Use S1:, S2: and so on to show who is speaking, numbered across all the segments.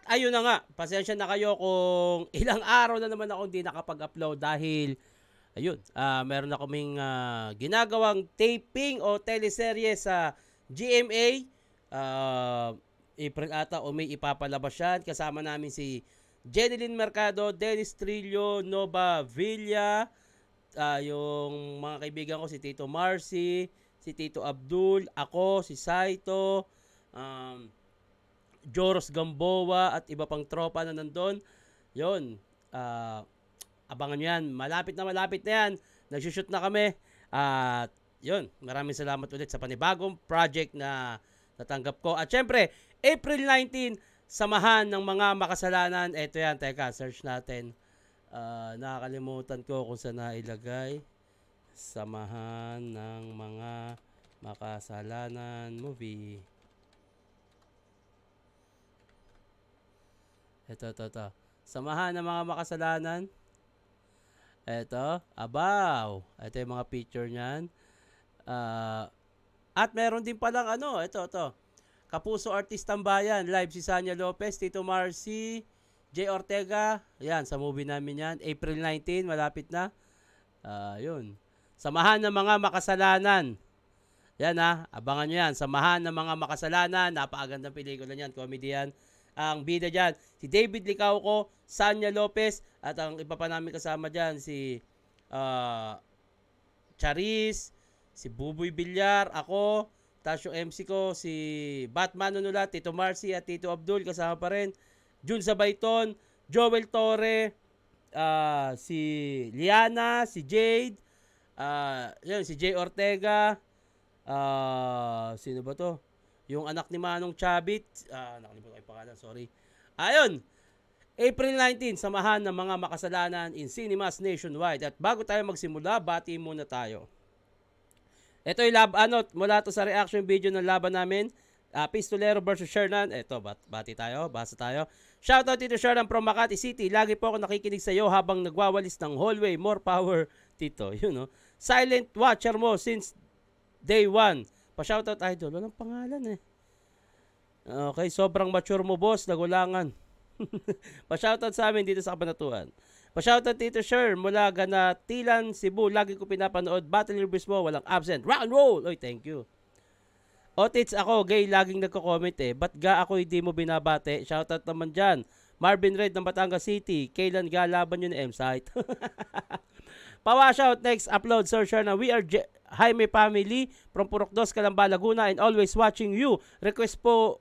S1: ayun na nga, pasensya na kayo kung ilang araw na naman ako hindi nakapag-upload dahil ayun, meron na kaming ginagawang taping o teleserye sa GMA. April ata o may ipapalabas yan. Kasama namin si Jeneline Mercado, Dennis Trillo, Nova Villa, yung mga kaibigan ko si Tito Marcy, si Tito Abdul, ako, si Saito, Joros Gamboa at iba pang tropa na nandun. Yun, abangan nyo yan. Malapit na yan. Nagsushoot na kami. At yun, maraming salamat ulit sa panibagong project na natanggap ko. At syempre, April 19, samahan ng mga makasalanan. Eto yan, teka, search natin. Nakakalimutan ko kung saan nailagay. Samahan ng mga makasalanan movie. Ito. Samahan ng mga makasalanan. Ito, abaw. Ito yung mga picture niyan. At meron din palang ito. Kapuso Artistang Bayan, live si Sanya Lopez, Tito Marcy, Jay Ortega. Yan, sa movie namin yan. April 19, malapit na. Yun. Samahan ng mga makasalanan. Yan abangan nyo yan. Samahan ng mga makasalanan. Napakagandang pelikula niyan, comedy yan. Ang bida dyan, si David Licauco, Sanya Lopez, at ang iba pa namin kasama dyan, si Charis, si Buboy Villar, ako, tapos yung MC ko, si Batman Nunulat, Tito Marcy at Tito Abdul, kasama pa rin, Jun Sabayton, Joel Torre, si Liana, si Jade, yun, si Jay Ortega, sino ba to? Yung anak ni Manong Chabit, nakalimutan ko yung pangalan, sorry. Ayun, April 19, samahan ng mga makasalanan in cinemas nationwide. At bago tayo magsimula, bati muna tayo. Ito yung mula to sa reaction video ng laban namin, Pistolero versus Shernan. Ito, bati tayo, basa tayo. Shoutout Tito Shernan from Makati City. Lagi po ako nakikinig sa iyo habang nagwawalis ng hallway. More power, Tito. Yun, no? Silent watcher mo since day 1. Pa-shoutout idol, walang pangalan Okay, sobrang mature mo boss, nagulangan. Pa-shoutout sa amin dito sa Kabanatuan. Pa-shoutout Tito Sher, mula Ganatilan, Cebu, lagi ko pinapanood. Battle Reviews mo, walang absent. Rock and roll! Oy, thank you. Otits ako, gay, laging nagko-comment Ba't ako hindi mo binabate? Shoutout naman dyan. Marvin Red ng Batangas City, kailan laban yun ni M-Site? Pa-wash out, next upload, Sir Sherna. We are Jaime family from Purokdos, Calamba, Laguna, and always watching you. Request po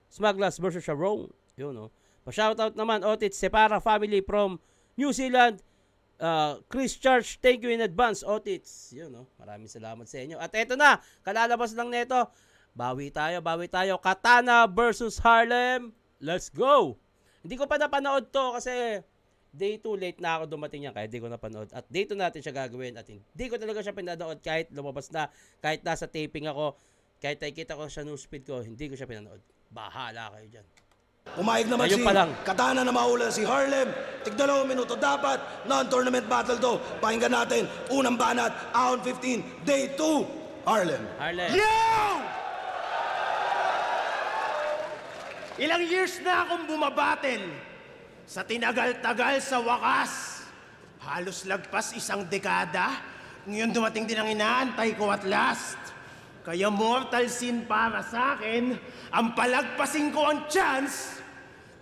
S1: Smaglas versus Sharon. Yun, no? Pa-shoutout naman, Otits Separa family from New Zealand. Chris Church, thank you in advance, Otits. Yun, no? Maraming salamat sa inyo. At eto na, kalalabas lang nito. Bawi tayo. Katana versus Harlem. Let's go! Hindi ko pa napanood to kasi day 2 late na ako dumating yan kaya hindi ko napanood. At day 2 natin siya gagawin at hindi ko talaga siya pinanood kahit lumabas na, kahit nasa taping ako, kahit nakikita ko sa newsfeed ko, hindi ko siya pinanood. Bahala kayo dyan.
S2: Umayag naman si Katana na maula si Harlem. Tig-2 minuto dapat. Non-tournament battle to. Pakinggan natin. Unang banat, Ahon 15, day 2. Harlem.
S3: Yo! Ilang years na akong bumabatel. Sa tinagal-tagal sa wakas, halos lagpas 1 dekada, ngayon dumating din ang inaantay ko at last. Kaya mortal sin para sa akin, ang palagpasin ko ang chance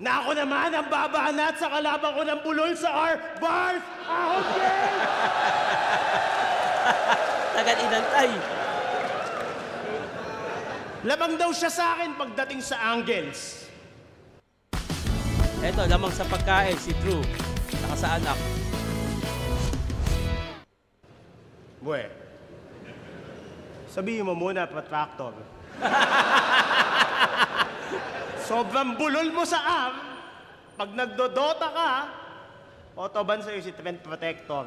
S3: na ako naman ang babanat sa kalaban ko ng bulol sa R-Bars! Ahon game!
S1: Tagal inantay.
S3: Lamang daw siya sa akin pagdating sa angles.
S1: Eto, lamang sa pagkain, si Drew. Saka sa anak.
S3: Bwe, sabihin mo muna, Protractor. Sobrang bulol mo sa arm. Pag nagdodota ka, otoban sa'yo si Trent Protector.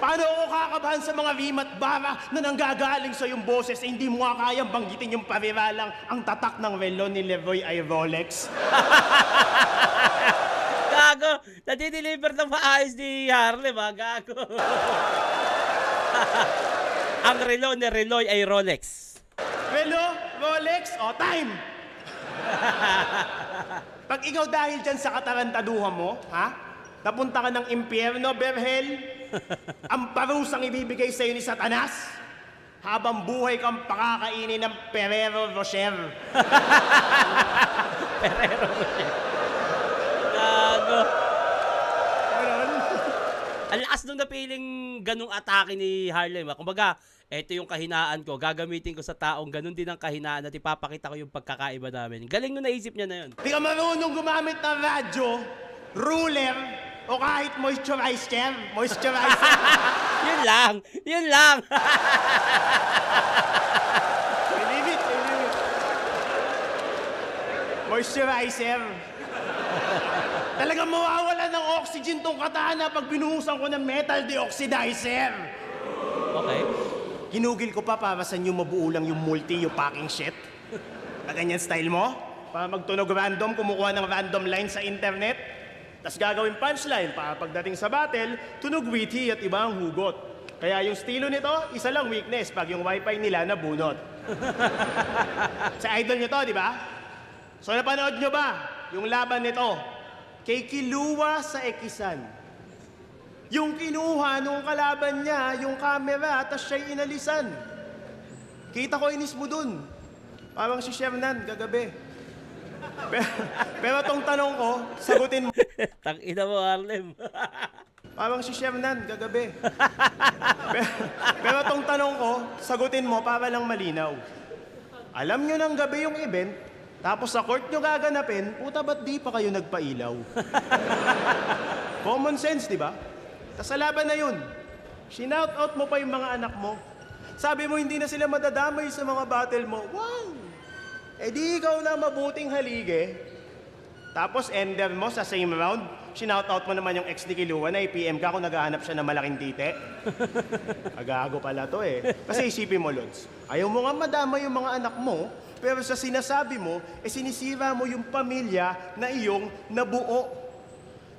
S3: Paano ako kakabahan sa mga rim at bara na nanggagaling sa yung boses eh, hindi mo nga kayang banggitin yung pariralang ang tatak ng relo ni Leroy ay Rolex?
S1: Gago! Nadideliver ng maayos ni Harlem, gago. Ang relo ni Reloy ay Rolex.
S3: Relo, Rolex, o time! Pag ikaw dahil dyan sa katarantaduhan mo, ha? Napunta ka ng impyerno, Berhel, ang parusang ibibigay sa'yo ni Satanas, habang buhay kang pakakainin ng Ferrero Rocher.
S1: Ferrero Rocher. Gago.
S3: Ganon.
S1: Ang lakas nung napiling ganung atake ni Harlem. Kumbaga, eto yung kahinaan ko. Gagamitin ko sa taong ganun din ang kahinaan at ipapakita ko yung pagkakaiba namin. Galing nung naisip niya na yun.
S3: Di ka marunong gumamit ng radyo, ruler, o kahit moisturizer. Moisturizer.
S1: Yun lang. Yun lang.
S3: Believe it. Moisturizer. Talagang mawawala ng oxygen tong katana pag binuhusan ko ng metal deoxidizer.
S1: Okay.
S3: Ginugil ko pa para sa inyo mabuo lang yung multi, yung packing shit. Na ganyan style mo? Para magtunog random, kumukuha ng random line sa internet. Tapos gagawin punchline para pagdating sa battle, tunog witty at iba ang hugot. Kaya yung estilo nito, isa lang weakness pag yung wifi nila nabunot. Sa idol nyo to, di ba? So napanood nyo ba yung laban nito? Kay Kiluwa sa Ekisan. Yung kinuha nung kalaban niya, yung camera, tas siya'y inalisan. Kita ko inis mo dun. Parang si Shernan, kagabi. Pero tong tanong ko, sagutin mo.
S1: Tangina mo, Harlem.
S3: Parang si Shernan, kagabi. Pero tong tanong ko, sagutin mo para lang malinaw. Alam nyo ng gabi yung event, tapos sa court nyo gaganapin, puta ba't di pa kayo nagpailaw? Common sense, di ba? Tas sa laban na yun, shinout out mo pa yung mga anak mo. Sabi mo hindi na sila madadamay sa mga battle mo. Wow! Eh di ikaw na mabuting halige. Tapos ender mo sa same round, shinout out mo naman yung ex ni Kiluwa na i-PM ka kung naghahanap siya ng malaking tite. Agago pala to eh. Kasi isipin mo, Lods, ayaw mo nga madamay yung mga anak mo, pero sa sinasabi mo, sinisira mo yung pamilya na iyong nabuo.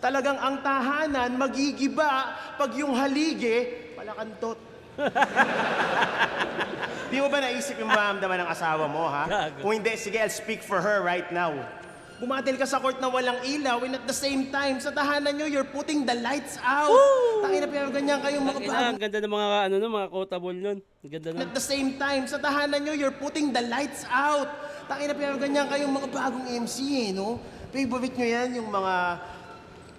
S3: Talagang ang tahanan magigiba pag yung halige palakantot. Di mo ba naisip yung maramdaman ng asawa mo, ha?
S1: Gago.
S3: Kung hindi, sige, I'll speak for her right now. Bumatil ka sa court na walang ilaw and at the same time, sa tahanan nyo, you're putting the lights out. Tangina, pero ganyan kayong mga
S1: Tangina, ang ganda ng mga, ano, no, mga quotable nun. Ang ganda nun.
S3: At the same time, sa tahanan nyo, you're putting the lights out. Tangina, pero ganyan kayong mga bagong MC, eh, no? Favorite nyo yan, yung mga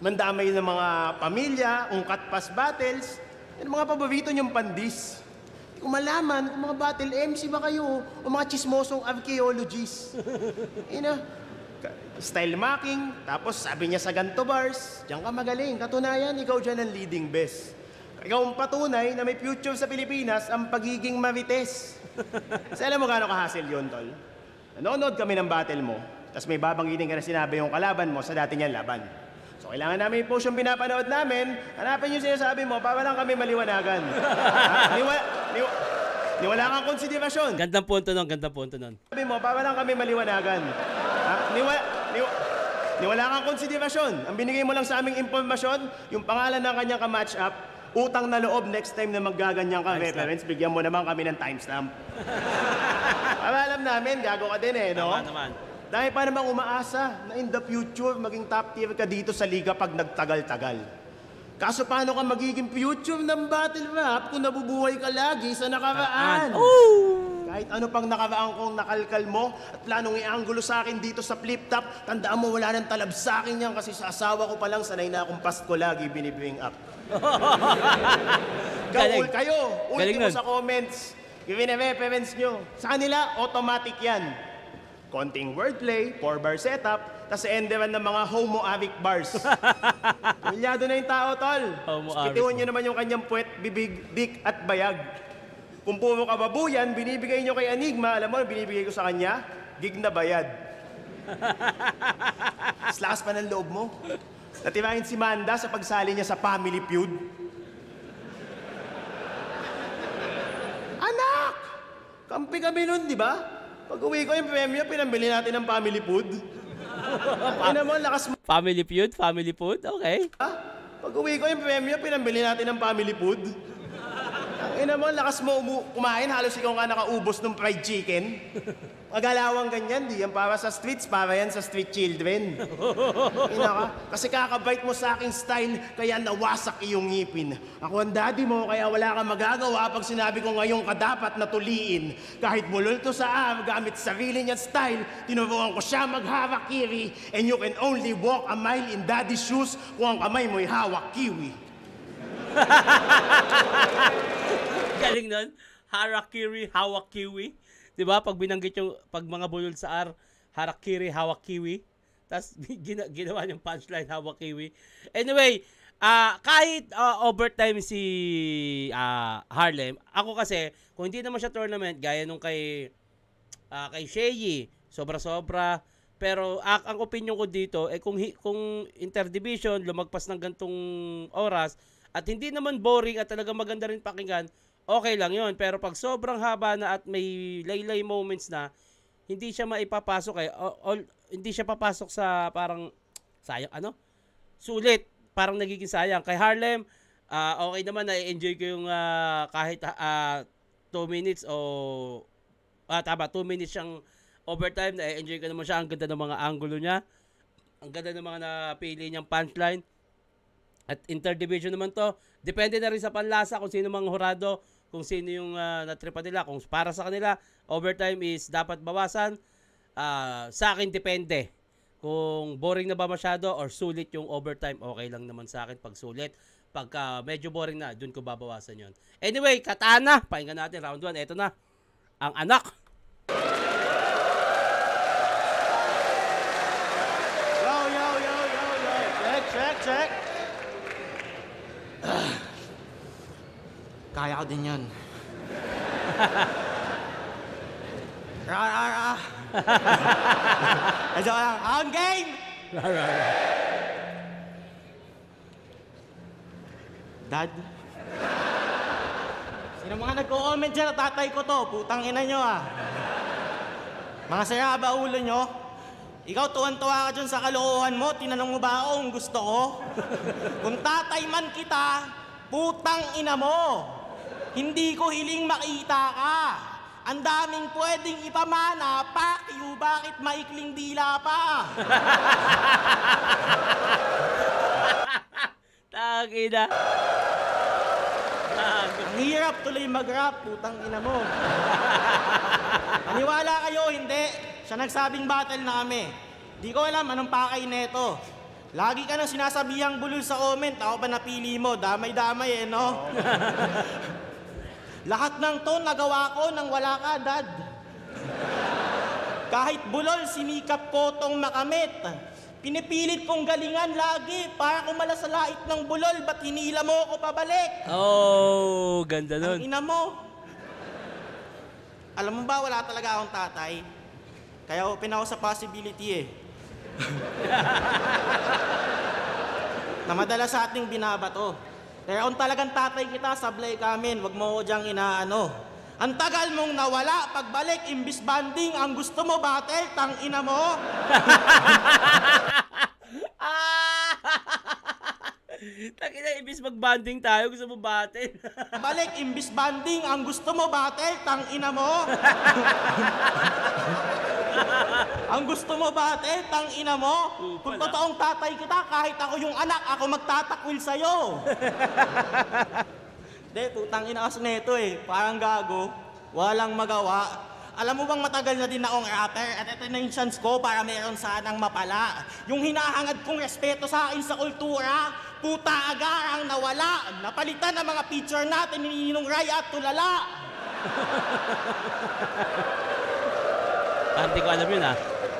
S3: mandamay ng mga pamilya, ungkat pas battles. Yan mga paborito nyong pandis. Hindi ko malaman kung mga battle MC ba kayo o mga chismosong archaeologists. Style mocking, tapos sabi niya sa ganto bars, diyan ka magaling. Katunayan, ikaw dyan ang leading best. Ikaw ang patunay na may future sa Pilipinas ang pagiging marites. Kasi alam mo gaano ka-hassle yun, tol? Nanonood kami ng battle mo, tapos may babanggitin ka na sinabi yung kalaban mo sa dati niyang laban. So kailangan namin i-post yung pinapanood namin, hanapin yung sinasabi mo para lang kami maliwanagan. Niwala kang konsiderasyon.
S1: Gandang punto nun, gandang punto nun.
S3: Sabi mo, para lang kami maliwanagan. Niwala kang konsiderasyon. Ang binigay mo lang sa aming impormasyon, yung pangalan ng kanyang ka-match up, utang na loob next time na maggaganyan ka reference, bigyan mo naman kami ng timestamp. Para alam namin, gago ka din eh, no?
S1: Tama naman.
S3: Dahil pa namang umaasa na in the future, maging top tier ka dito sa liga pag nagtagal-tagal. Kaso paano ka magiging future ng battle rap kung nabubuhay ka lagi sa nakaraan? Kahit ano pang nakaraan kong nakalkal mo at planong i-angulo sa akin dito sa flip-top, tandaan mo wala nang talab sa akin yan kasi sa asawa ko pa lang sanay na akong Pasko lagi binibring up.
S1: Galing.
S3: Kayo,
S1: Galing
S3: ultimo
S1: nun.
S3: sa comments, i-reference nyo. Sa kanila, automatic yan. Konting wordplay, 4-bar setup, tas enderan ng mga homoavic bars. Milyado na yung tao, tol.
S1: Homoavic.
S3: Pitiwan nyo naman yung kanyang puwet, bibig, dik at bayag. Kung puro kababuyan, binibigay nyo kay Enigma, alam mo, binibigay ko sa kanya, gig na bayad. Lakas pa ng loob mo. Natirahin si Manda sa pagsali niya sa Family Feud. Anak! Kampi kami nun, di ba? Pag uwi ko yung premyo, pinambili natin ng Family Food. Ano mo, lakas mo.
S1: Family feud? Family food? Okay.
S3: Pag uwi ko yung premyo, pinambili natin ng Family Food. Ina mo, lakas mo kumain, halos ikaw nga nakaubos ng fried chicken. Magalawang ganyan, di yan para sa streets, para yan sa street children. Ina ka, kasi kakabait mo sa aking style, kaya nawasak iyong ngipin. Ako ang daddy mo, kaya wala kang magagawa pag sinabi ko ngayon ka dapat natuliin. Kahit bulol to sa gamit sarili niyang style, tinuruan ko siya magharakiri, and you can only walk a mile in daddy's shoes kung ang kamay mo'y hawak kiwi.
S1: Galing nun. Harakiri, hawak kiwi. Diba? Pag binanggit yung, pag mga bulol sa R, harakiri, hawak kiwi. Tapos ginawa niyang punchline, hawak kiwi. Anyway, kahit overtime si Harlem, ako kasi, kung hindi naman siya tournament, gaya nung kay Shei, sobra-sobra. Pero ang opinion ko dito, kung interdivision, lumagpas ng gantong oras, at hindi naman boring at talaga maganda rin pakinggan, okay lang yon. Pero pag sobrang haba na at may laylay moments na, hindi siya maipapasok hindi siya papasok sa parang sayang sulit, parang nagiging sayang. Kay Harlem, okay naman, na-enjoy ko yung kahit 2 minutes o tama, 2 minutes siyang overtime, na-enjoy ko naman siya. Ang ganda ng mga angulo niya, ang ganda ng mga napili niyang punchline. At interdivision naman to, depende na rin sa panlasa kung sino mga hurado, kung sino yung natripa nila. Kung para sa kanila, overtime is dapat bawasan. Sa akin, depende. Kung boring na ba masyado or sulit yung overtime, okay lang naman sa akin pag sulit. Pagka medyo boring na, dun ko babawasan yon. Anyway, Katana, pakinggan natin round 1. Ito na, ang anak.
S3: Check. Kaya ko din yun. Medyo lang, on game! Dad? Sino mga nagko-comment dyan na tatay ko to? Putang ina nyo Mga sayaba ulo nyo. Ikaw, tuwan-tuwa ka dyan sa kalokohan mo. Tinanong mo ba ako kung gusto ko? Kung tatay man kita, putang ina mo. Hindi ko hiling makita ka. Ang daming pwedeng ipamana, pakiyo, bakit maikling dila pa?
S1: Tangina.
S3: Ang hirap tuloy mag-rap, putang ina mo. Paniwala kayo, hindi. Siya nagsabing battle na kami. Di ko alam anong pakay neto. Lagi ka nang sinasabihang bulol sa comment. Ako ba napili mo? Damay-damay no? Lahat ng to nagawa ko nang wala ka, Dad. Kahit bulol, sinikap ko tong makamit. Pinipilit kong galingan lagi para kumala sa lait ng bulol. Ba't hinila mo ako pabalik?
S1: Oh, ganda nun.
S3: Ang ina mo. Alam mo ba, wala talaga akong tatay. Kaya open ako sa possibility na madalas sa ating binabato. Kaya kung talagang tatay kita, sablay kamin, wag mo ko diyang inaano. Ang tagal mong nawala, pagbalik, imbis banding, ang gusto mo battle, tang ina mo.
S1: Takina, imbis mag-banding tayo, gusto mo battle.
S3: Balik, imbis banding, ang gusto mo battle, tang ina mo. Ang gusto mo battle, tang ina mo. Kung totoong tatay kita, kahit ako yung anak, ako magtatakwil sa'yo. De, putang ina kasi neto parang gago, walang magawa. Alam mo bang matagal na din akong rapper at ito na yung chance ko para meron sanang mapala. Yung hinahangad kong respeto sa akin sa kultura, puta agarang nawala. Napalitan ang mga picture natin ni Ninong Ray at Tulala.
S1: Hindi ko alam yun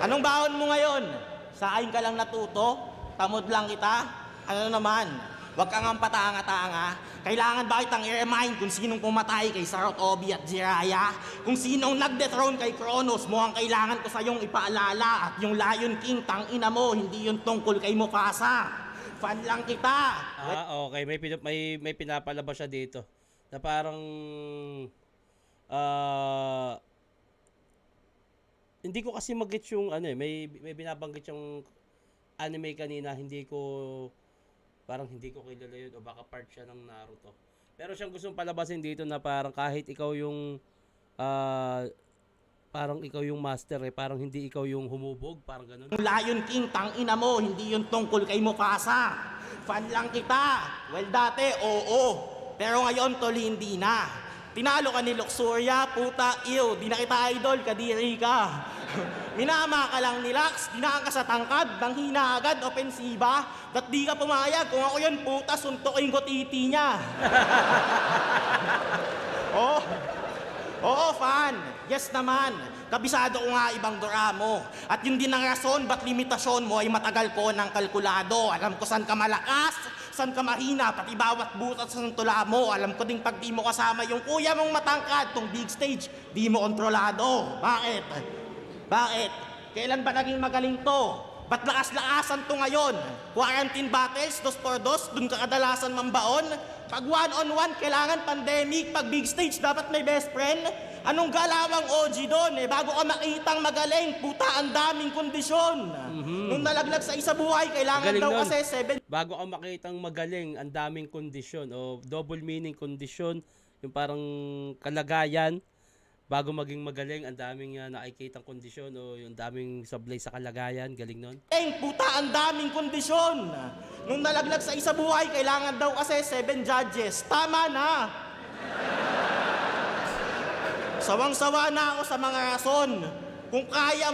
S3: Anong baon mo ngayon? Sa akin ka lang natuto? Tamod lang kita? Ano naman? Huwag kang ang patanga-tanga. Kailangan ba kitang i-remind kung sinong pumatay kay Sarot Obi at Jiraya? Kung sinong nag-dethrone kay Kronos mo ang kailangan ko sa iyong ipaalala. At yung Lion King, tang ina mo, hindi yung tungkol kay Mufasa. Fan lang kita.
S1: Okay. May pinapalabas siya dito. Na parang... hindi ko kasi mag-get yung may binabanggit yung anime kanina, hindi ko kilala yun o baka part siya ng Naruto. Pero siyang gustong palabasin dito na parang kahit ikaw yung parang ikaw yung master parang hindi ikaw yung humubog, parang ganun.
S4: Lion King, tangina mo, hindi yun tungkol kay Mufasa. Fan lang kita. Well, dati, oo. Pero ngayon, tol, hindi na. Tinalo ka ni Luxuria, puta, ew, di na kita idol, kadiri ka. Minama ka lang ni Lax, dinaan ka sa tangkad, nang hina agad, opensiba. Ba't di ka pumayag? Kung ako yun, puta, suntokin ko titi niya. Oo, fan. Yes naman. Kabisado ko nga ibang dura mo. At yun din ang rason ba't limitasyon mo ay matagal ko ng kalkulado. Alam ko saan ka malakas, saan ka mahina, pati bawat butat sa tula mo. Alam ko ding pag di mo kasama yung kuya mong matangkad, tong big stage, di mo kontrolado. Bakit? Kailan ba naging magaling to? Ba't lakas-lakasan to ngayon? Quarantine battles, 2x2, dun ka kadalasan mambaon? Pag one-on-one, kailangan pandemic. Pag big stage, dapat may best friend. Anong galawang OG doon bago ka makitang magaling, puta, ang daming kondisyon. Nung nalaglag sa isa buhay, kailangan
S1: Magaling
S4: daw
S1: nun.
S4: kasi 7
S1: Bago ka makitang magaling, ang daming kondisyon o double meaning kondisyon, yung parang kalagayan. Bago maging magaling, ang daming nakikitang kondisyon o yung daming sablay sa kalagayan. Galing nun.
S4: puta, ang daming kondisyon. Nung nalaglag sa isa buhay, kailangan daw kasi 7 judges. Tama na. Sawang-sawa na ako sa mga rason. Kung kaya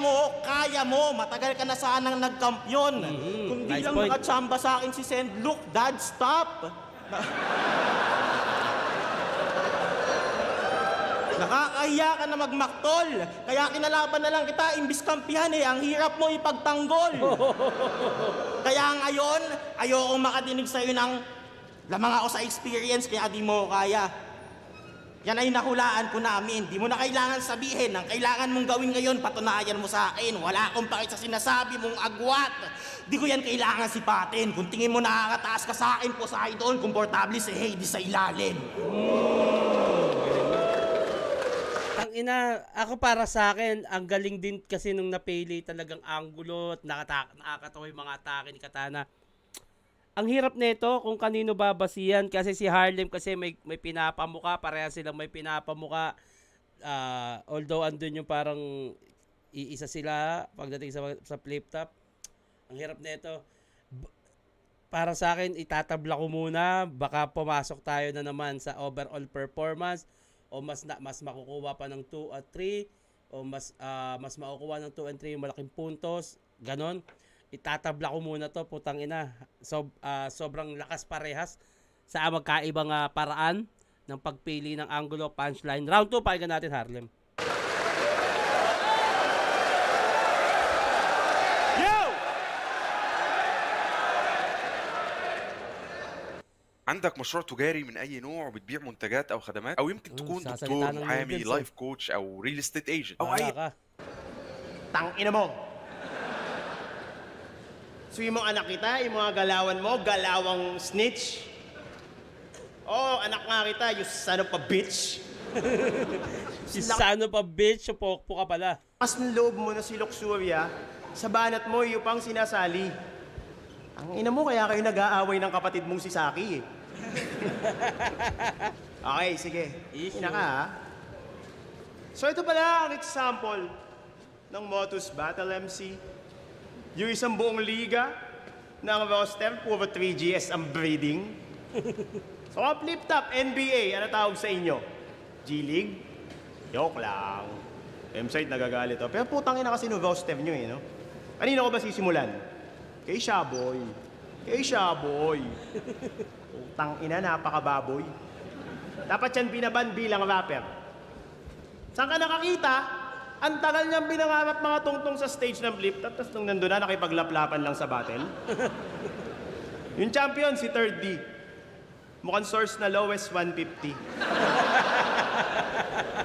S4: mo, matagal ka na sanang nagkampyon. Kung di
S1: Nice
S4: lang
S1: point.
S4: nakachamba sa akin si Sendlook, Dad, stop! Nakakahiya ka na magmaktol. Kaya kinalaban na lang kita, imbis kampihan ang hirap mo ipagtanggol. Kaya ngayon, ayokong makadinig sa'yo ng lamang ako sa experience, kaya di mo kaya. Yan ay nahulaan ko namin. Di mo na kailangan sabihin. Ang kailangan mong gawin ngayon, patunayan mo sa akin. Wala akong pakit sa sinasabi mong agwat. Di ko yan kailangan sipatin. Kung tingin mo nakakataas ka sa akin, Poseidon, komportable si Hades sa ilalim.
S1: Ang ina, ako para sa akin, ang galing din kasi nung napili talagang angulo at nakakatawa yung mga atake ni Katana. Ang hirap nito kung kanino babasihan kasi si Harlem kasi may pinapamuka, pareha silang may pinapamuka. Although andun yung parang iisa sila pagdating sa flip top. Ang hirap nito. Para sa akin, itatabla ko muna, baka pumasok tayo na naman sa overall performance o mas makukuha pa ng 2 at 3 o mas makukuha ng 2 and 3 yung malaking puntos, ganon. Itatabla ko muna to, putang ina. Sobrang lakas parehas sa magkaibang paraan ng pagpili ng angulo, punchline. Round 2, pakinggan natin, Harlem.
S5: عندك مشروع تجاري من اي نوع وبتبيع منتجات او خدمات او يمكن تكون
S1: ساسالita
S5: دكتور
S1: ng
S5: محامي
S1: noodles,
S5: لايف كوتش او ريل استيت ايجنت او
S1: Wala
S5: اي
S1: ka.
S3: Tangina mo. So yung mga anak kita, yung mga galawan mo, galawang snitch. Oh, anak nga kita, you son of a bitch.
S1: Si Sano pa, bitch, pokpo ka pala.
S3: Mas ng loob mo na si Luxuria, sa banat mo, yung pang sinasali. Ang ina mo, kaya kayo nag-aaway ng kapatid mong si Saki eh. Okay, sige.
S1: Issue.
S3: Ina ka ha. So ito pala ang example ng Motus Battle MC. Yung isang buong liga ng roster, puro 3GS ang breeding. So ang flip top, NBA, ano tawag sa inyo? G-League? Joke lang. M-site nagagalit. Pero putang ina kasi no roster nyo eh, no? Kanino ko ba sisimulan? Kay Shaboy. Kay Shaboy. Putang ina, napakababoy. Dapat yan binaban bilang rapper. Saan ka nakakita? Ang tagal niyang binangarap mga tungtong sa stage ng flip top, tapos nung nandun na, nakipaglaplapan lang sa battle. Yung champion, si 3rd D. Mukhang source na lowest 150.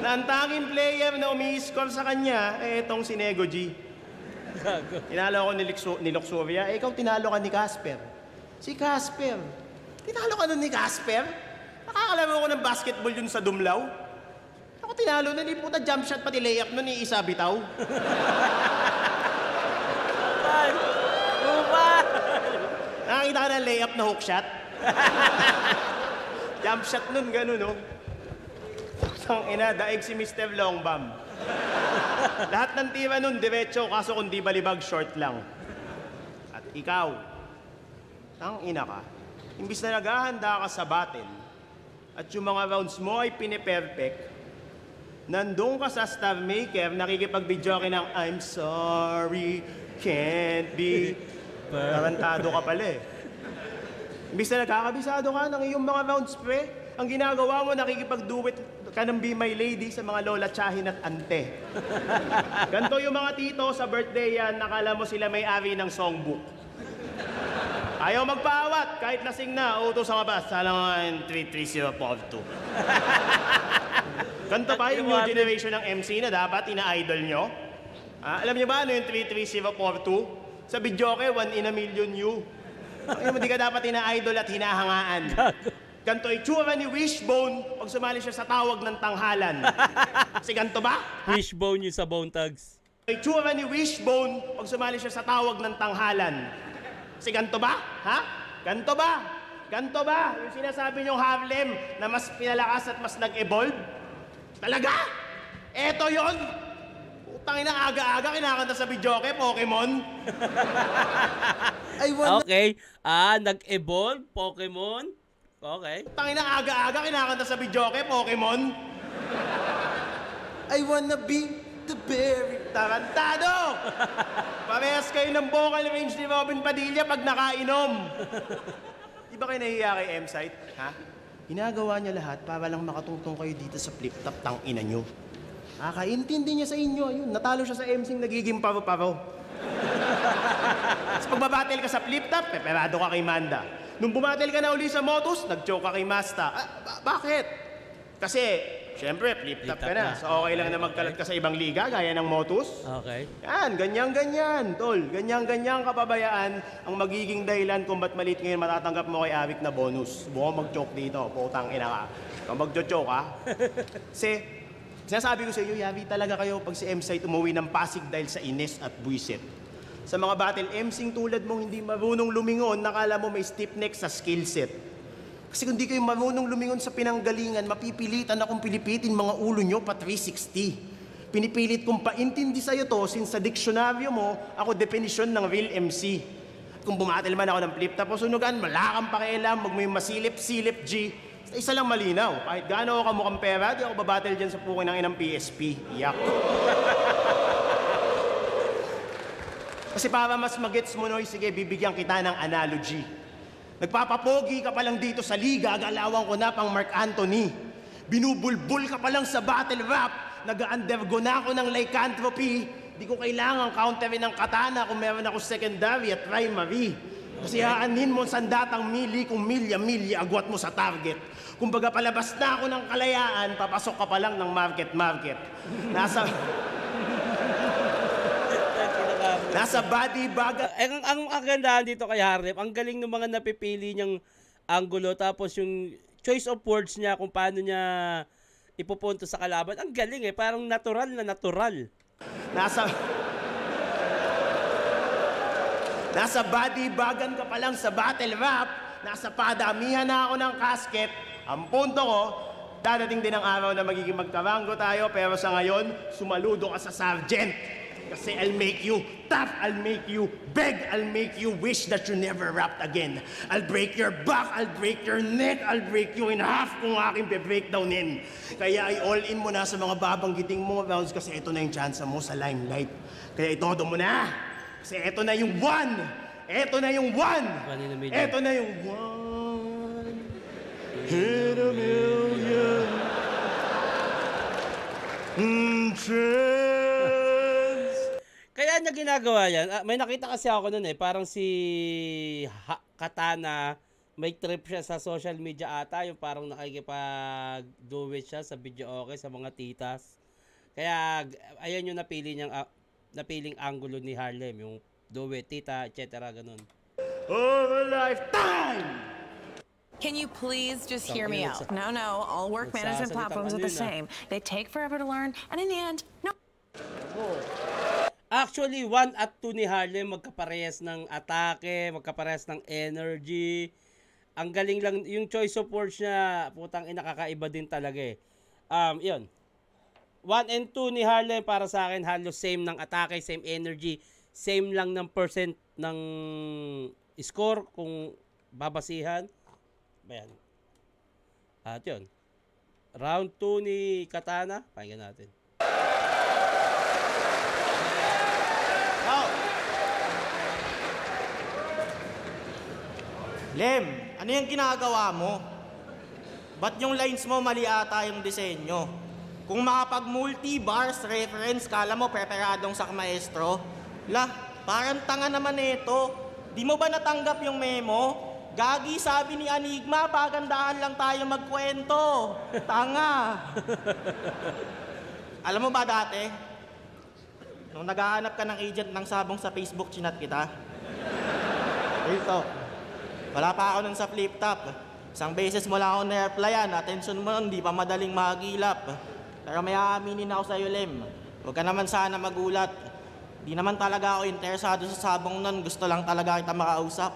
S3: Na ang tanging player na umi-score sa kanya, etong si Nego G. Tinalo ako ni Luxuria, ikaw tinalo ka ni Casper. Si Casper. Tinalo ka nun ni Casper? Nakakalaro ko ng basketball yun sa Dumlaw. Ako tinalo na ni puta jump shot pati layup nun ni Isa Bitaw. Nakakita ka ng layup na hook shot? Jump shot nun, gano'n, no? Putang ina, daig si Mr. Longbam. Lahat ng tira nun, diretso, kaso kung di balibag, short lang. At ikaw, tang ina ka, imbis na naghahanda ka sa battle, at yung mga rounds mo ay piniperfect, nandun ka sa Star Maker, nakikipag-video ka ng I'm sorry, can't be. Tarantado ka pala eh. Imbis na nagkakabisado ka ng iyong mga rounds, pre, ang ginagawa mo, nakikipag-duet ka ng Be My Lady sa mga lola, tsahin at ante. Ganto yung mga tito sa birthday yan, nakala mo sila may-ari ng songbook. Ayaw magpaawat, kahit lasing na, utos sa kabas, salang 33042. Ganto pa yung new generation ng MC na dapat ina-idol nyo? Alam nyo ba ano yung 33042? Sa videoke, 1 in a million you. Hindi ka dapat ina-idol at hinahangaan. Ganto itsura ni Wishbone pag sumali siya sa tawag ng tanghalan. Kasi ganto ba?
S1: Wishbone yung sa Bone Thugs.
S3: Itsura ni Wishbone pag sumali siya sa tawag ng tanghalan. Kasi ganto ba? Ha? Ganto ba? Ganto ba? Yung sinasabi niyong Harlem na mas pinalakas at mas nag-evolve? Talaga? Eto yon. Putang ina, aga-aga kinakanta sa videoke, Pokemon.
S1: Okay. Nag-evolve, Pokemon. Okay.
S3: Putang ina, aga-aga kinakanta sa videoke, Pokemon.
S2: I wanna be the berry.
S3: Tarantado! Parehas kayo ng vocal range ni Robin Padilla pag nakainom. Di ba kayo nahihiya kay M-Site? Ha? Ginagawa niya lahat para lang makatungtong kayo dito sa flip-top tang ina niyo. Kakaintindi niya sa inyo. Ayun, natalo siya sa MC nagiging paro-paro. Tapos pagbabattle ka sa flip-top, peperado ka kay Manda. Nung bumattle ka na uli sa Motus, nag-choke ka kay Masta. Bakit? Kasi, syempre, flip-top ka na. So okay lang na magkalat ka sa ibang liga, gaya ng Motus.
S1: Okay.
S3: Yan, ganyan-ganyan, tol. Ganyan-ganyan kapabayaan ang magiging dahilan kung ba't maliit ngayon matatanggap mo kay Arik na bonus. Buka mag-choke dito, putang ina ka. Kung mag-choke ka. Kasi, sinasabi ko sa iyo, yabi talaga kayo pag si M-Site umuwi ng Pasig dahil sa inis at buwisit. Sa mga battle MCing tulad mong hindi marunong lumingon, nakala mo may stiff neck sa skill set. Kasi kung di kayo marunong lumingon sa pinanggalingan, mapipilitan akong pilipitin mga ulo nyo pa 360. Pinipilit kong paintindi sa'yo to since sa diksyonaryo mo, ako definisyon ng real MC. Kung bumatil man ako ng flip-top o sunugan, wala kang pakialam, wag mo yung masilip-silip G. Isa lang malinaw, kahit gaano ako kamukhang pera, di ako babattle dyan sa pukin ng inang PSP. Yak. Kasi para mas magets mo, Noy, sige, bibigyan kita ng analogy. Nagpapapogi ka pa lang dito sa liga, galawan ko na pang Mark Anthony. Binubulbul ka pa lang sa battle rap, nag-undergo na ako ng lycanthropy. Di ko kailangan counterin ng katana kung meron ako secondary at primary. Kasi haanin mo sandatang mili kung milya-milya agwat mo sa target. Kumbaga palabas na ako ng kalayaan, papasok ka pa lang ng market-market. Nasa body bag.
S1: Ang kagandahan dito kay Harlem, ang galing ng mga napipili niyang anggulo, tapos yung choice of words niya kung paano niya ipupunto sa kalaban, ang galing eh, parang natural na natural. Nasa body bagan ka pa lang sa battle rap, nasa padamihan na ako ng casket. Ang punto ko, dadating din ang araw na magiging magkaranggo tayo, pero sa ngayon, sumaludo ka sa sergeant. Kasi I'll make you tough, I'll make you beg, I'll make you wish that you never rapped again. I'll break your back, I'll break your neck, I'll break you in half kung aking be-breakdownin. Kaya ay all-in mo na sa mga babanggiting mo rounds kasi ito na yung chance mo sa limelight. Kaya itodo mo na. Kasi ito na yung one. Ito na yung one. Ito na yung one. In a million. Kaya niya ginagawa yan. May nakita kasi ako nun eh. Parang si Katana, may trip siya sa social media ata. Yung parang nakikipag-duet siya sa video okay sa mga titas. Kaya ayan yung napiling angulo ni Harlem. Yung duet, tita, etc. Ganun.
S3: Of a lifetime!
S6: Can you please just hear me out? No, all work management platforms are the same. They take forever to learn, and in the end, no.
S1: Actually, 1 at 2 ni Harlem magkaparehas ng atake, magkaparehas ng energy. Ang galing lang, yung choice of words niya, putang ina, kakaiba din talaga eh. Yun. 1 and 2 ni Harlem para sa akin, halos same ng atake, same energy, same lang ng percent ng score kung babasihan. Ayan. At yun. Round 2 ni Katana, pakinggan natin.
S4: Go! Lem, ano yung ginagawa mo? Ba't yung lines mo mali ata yung disenyo? Kung makapag-multi-bars reference, kala mo preparadong sak maestro? Lah, parang tanga naman ito. Di mo ba natanggap yung memo? Gagi, sabi ni Enigma, pagandahan lang tayo magkwento. Tanga. Alam mo ba dati, nung naghahanap ka ng agent ng sabong sa Facebook, chinat kita. Dito. Wala pa ako nun sa flip top. Isang beses mo lang ako na-replyan. Attention mo nun, di pa madaling magilap. Pero may aaminin ako sa'yo, Lem. Huwag ka naman sana magulat. Di naman talaga ako interesado sa sabong nun. Gusto lang talaga kita makausap.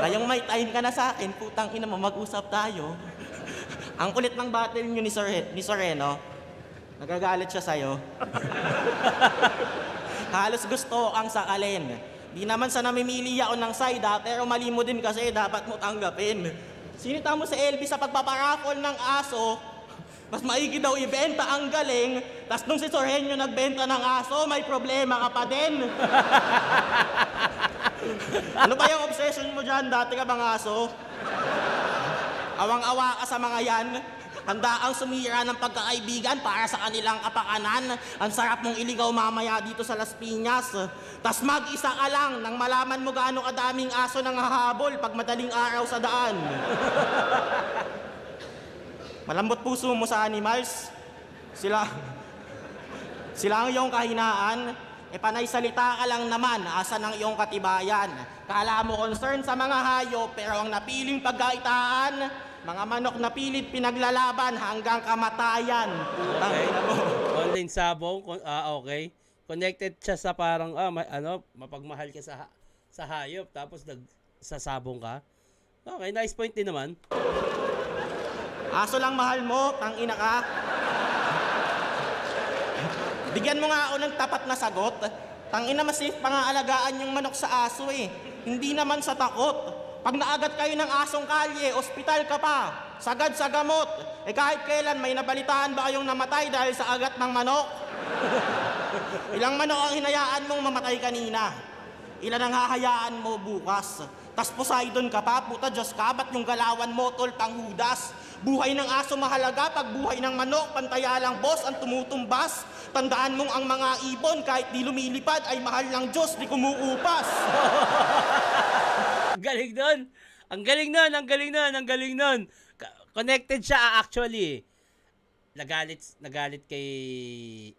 S4: Ngayong may time ka na sa akin, putang ina mo, mag-usap tayo. Ang kulit ng battle nyo ni Soreno, nagagalit siya sa'yo. Halos gusto kang sakalin. Di naman sa namimili ako ng side, pero mali mo din kasi dapat mo tanggapin. Sinita mo sa LB sa pagpaparapol ng aso, mas maigi daw ibenta ang galing, tas nung si Sorhenyo nagbenta ng aso, may problema ka pa din. Ano ba yung obsession mo dyan? Dati ka bang aso? Awang-awa ka sa mga yan. Handa ang sumira ng pagkakaibigan para sa kanilang kapakanan. Ang sarap mong iligaw mamaya dito sa Las Piñas. Tas mag-isa ka lang nang malaman mo gaano kadaming aso nang hahabol pag madaling araw sa daan. Malambot puso mo sa animals. Sila ang iyong kahinaan. E panay salita ka lang naman, asan ang iyong katibayan. Kala mo concern sa mga hayop, pero ang napiling pagkaitaan, mga manok na pilit pinaglalaban hanggang kamatayan.
S1: Okay. Online sabong, okay. Connected siya sa parang, mapagmahal ka sa hayop, tapos nagsasabong ka. Okay, nice point din naman.
S4: Aso lang mahal mo, tangina ka. Bigyan mo nga ako ng tapat na sagot. Tangina, mas safe pa nga alagaan yung manok sa aso eh. Hindi naman sa takot. Pag naagat kayo ng asong kalye, ospital ka pa. Sagad sa gamot. Eh kahit kailan, may nabalitaan ba kayong namatay dahil sa agat ng manok? Ilang manok ang hinayaan mong mamatay kanina? Ilan ang hahayaan mo bukas? Tas Poseidon ka pa, puta Diyos ka, ba't yung galawan mo, tol, panghudas? Buhay ng aso mahalaga, pag buhay ng manok, pantayalang boss ang tumutumbas. Tandaan mong ang mga ibon, kahit di lumilipad, ay mahal ng Diyos, di kumuupas.
S1: Ang galing nun! Ang galing nun! Ang galing nun! Ang galing nun! Connected siya actually. Nagalit kay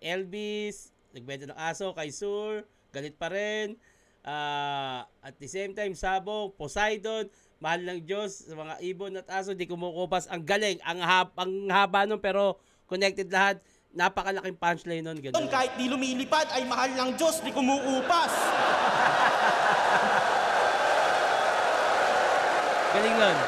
S1: Elvis, nagbenta ng aso kay Sur, galit pa rin. At the same time, Sabong, Poseidon, mahal ng Diyos sa mga ibon at aso, di kumukupas. Ang galing, ang haba nun, pero connected lahat. Napakalaking punchline nun. Ganun.
S4: Kahit di lumilipad ay mahal ng Diyos, di kumuupas.
S1: Galing nun.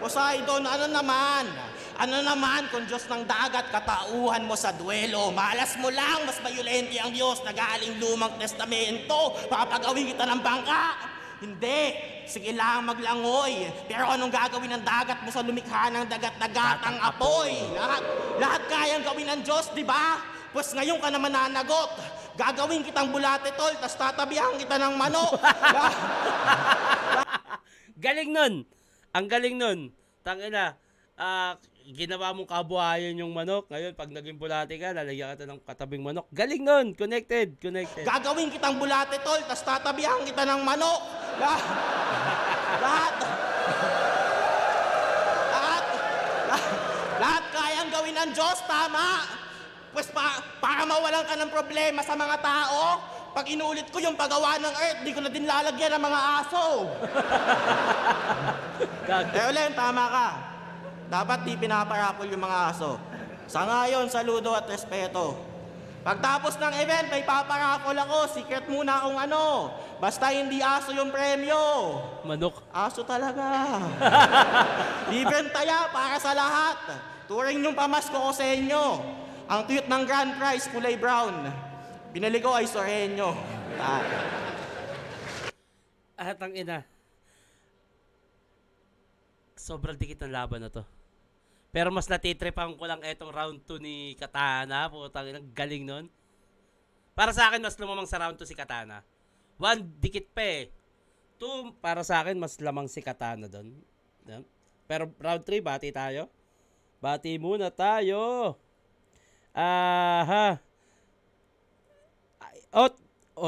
S4: Poseidon, ano naman? Ano naman kung Diyos ng dagat, katauhan mo sa duelo? Malas mo lang, mas mayulente ang Diyos na galing lumang testamento. Papagawin kita ng bangka. Hindi. Sige lang maglangoy. Pero anong gagawin ng dagat mo sa lumikha ng dagat-dagatang apoy? Lahat kayang gawin ng Diyos, di ba? Pues ngayon ka naman nanagot. Gagawin kitang bulate, tol, tas tatabihan kita ng manok.
S1: Galing nun. Ang galing nun. Tangina, ginawa mong kabuhayan yung manok. Ngayon, pag naging bulate ka, lalagyan ka ng katabing manok. Galing nun. Connected.
S4: Gagawin kitang bulate, tol, tas tatabihan kita ng manok. Lahat kayang gawin ng Diyos, tama. Pues para mawalan ka ng problema sa mga tao, pag inulit ko yung paggawa ng Earth, di ko na din lalagyan ng mga aso. Len, tama ka. Dapat di pinaparapol yung mga aso. Sa ngayon, saludo at respeto. Pagtapos ng event, may paparapol ako. Secret muna kung ano. Basta hindi aso yung premyo.
S1: Manok.
S4: Aso talaga. Libreng taya para sa lahat. Turing yung pamasko ko sa inyo. Ang cute ng grand prize, kulay brown. Binili ko ay Sorenyo.
S1: At ang ina. Sobrang dikit ng laban na to. Pero mas natitripan ko lang etong round 2 ni Katana. Putang ina, galing nun. Para sa akin, mas lumamang sa round 2 si Katana. 1, dikit pa eh. 2, para sa akin, mas lamang si Katana doon. Pero round 3, bati tayo. Bati muna tayo. Aha.